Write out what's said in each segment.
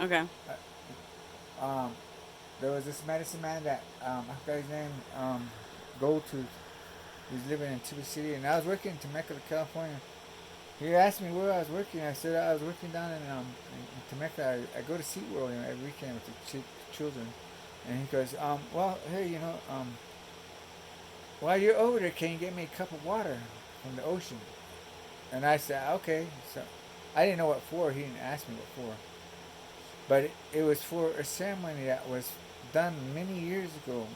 Okay. Um, there was this medicine man that I forgot his name. Goldtooth. He was living in Tibu City, and I was working in Temecula, California. He asked me where I was working. I said I was working down in Temecula. I go to SeaWorld, every weekend with the children. And he goes, well, hey, while you're over there, can you get me a cup of water from the ocean? And I said, okay. So I didn't know what for. He didn't ask me what for. But it was for a ceremony that was done many years ago,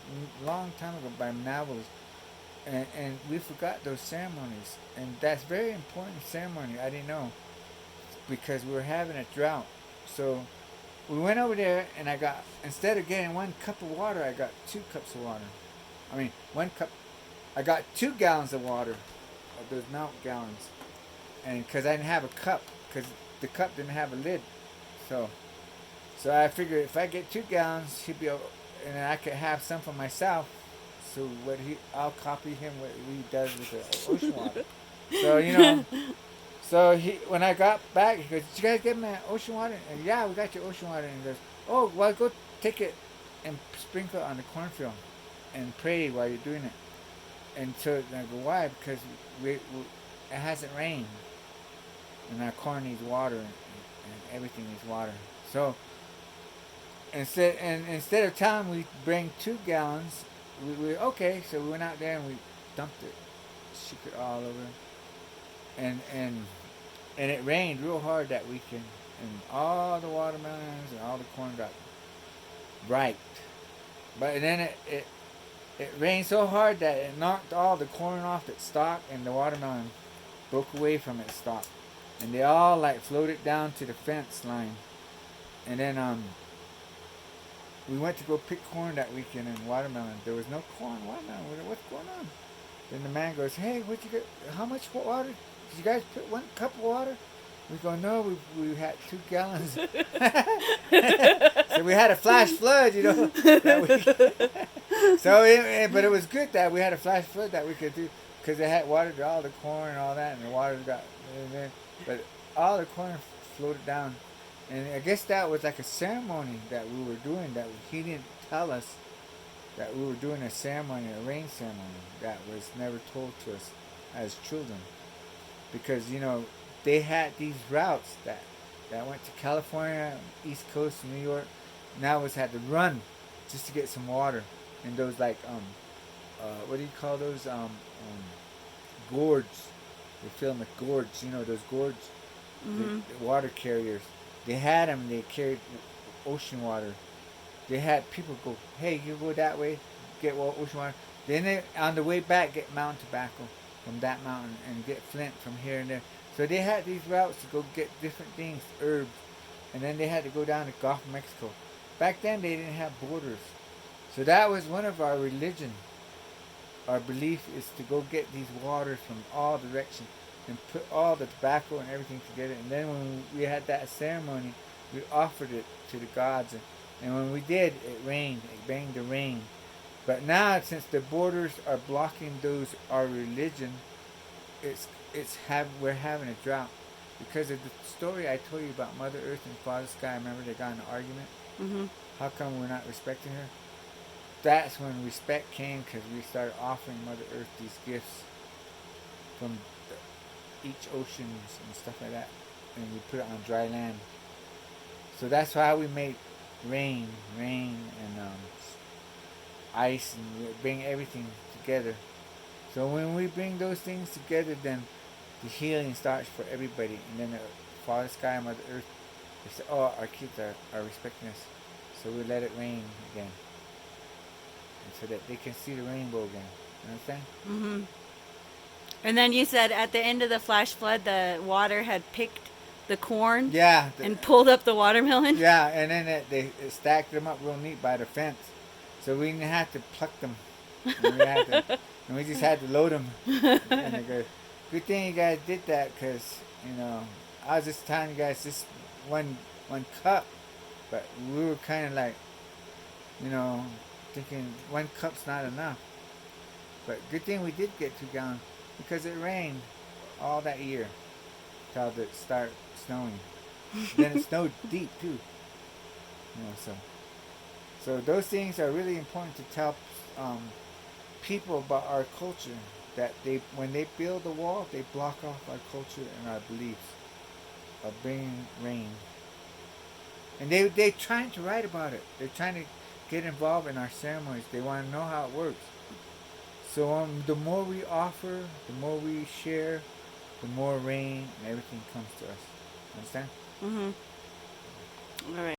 long time ago by Navajos. And we forgot those ceremonies. And that's very important ceremony. I didn't know because we were having a drought. So we went over there, and I got, instead of getting 1 cup of water, I got 2 cups of water. I mean, 1 cup. I got 2 gallons of water, of those milk gallons, and because I didn't have a cup, because the cup didn't have a lid, so I figured if I get 2 gallons, he'd be, and then I could have some for myself. So I'll copy him what he does with the ocean water. So so when I got back, he goes, "Did you guys get my ocean water?" And yeah, we got your ocean water. And he goes, "Oh, well, go take it and sprinkle it on the cornfield and pray while you're doing it." And so I go, "Why?" Because it hasn't rained, and our corn needs water, and everything needs water. So instead of telling we bring 2 gallons, we okay. So we went out there and we dumped it, shook it all over, and and and it rained real hard that weekend, and all the watermelons and all the corn got ripe. But then it rained so hard that it knocked all the corn off its stalk, and the watermelon broke away from its stalk, and they all like floated down to the fence line. And then we went to go pick corn that weekend, and watermelon. There was no corn, watermelon. What's going on? Then the man goes, "Hey, what you get? How much water? Did you guys put 1 cup of water?" We go, "No, we had 2 gallons." So we had a flash flood, that we. But it was good that we had a flash flood that we could do because it had watered all the corn and all that, and the water got, but all the corn floated down, and I guess that was like a ceremony that we were doing that he didn't tell us that we were doing a ceremony, a rain ceremony that was never told to us as children, because they had these routes that went to California, East Coast, New York. Now was had to run just to get some water in those like what do you call those gourds? They fill them with gourds. Those gourds, Mhm. the water carriers. They had them. They carried ocean water. They had people go, "Hey, you go that way, get ocean water." Then they, on the way back, get mountain tobacco from that mountain and get flint from here and there. So they had these routes to go get different things, herbs, and then they had to go down to Gulf of Mexico. Back then they didn't have borders, so that was one of our religion. Our belief is to go get these waters from all directions and put all the tobacco and everything together. And then when we had that ceremony, we offered it to the gods. And when we did, it rained. It banged the rain. But now, since the borders are blocking those our religion, we're having a drought because of the story I told you about Mother Earth and Father Sky. Remember they got in an argument. Mhm. How come we're not respecting her? That's when respect came because we started offering Mother Earth these gifts from each oceans and stuff like that, and we put it on dry land. So that's how we made rain, and ice, and we bring everything together. So when we bring those things together, then the healing starts for everybody, and then the Father Sky and Mother Earth, they say, "Oh, our kids are respecting us," so we let it rain again, and so that they can see the rainbow again. You understand? Mhm. And then you said at the end of the flash flood, the water had picked the corn Yeah, and pulled up the watermelon. yeah, and then they stacked them up real neat by the fence, so we didn't have to pluck them, and we just had to load them. And they go, "Good thing you guys did that, cause I was just telling you guys this one cup, but we were kind of like you know thinking 1 cup's not enough. But good thing we did get 2 gallons because it rained all that year till it started snowing. Then it snowed deep too. You know, so those things are really important to tell um, people about our culture. That they when they build the wall, they block off our culture and our beliefs of bringing rain. And they're trying to write about it. They're trying to get involved in our ceremonies. They want to know how it works. So the more we offer, the more we share, the more rain and everything comes to us. Understand? Mm-hmm. All right.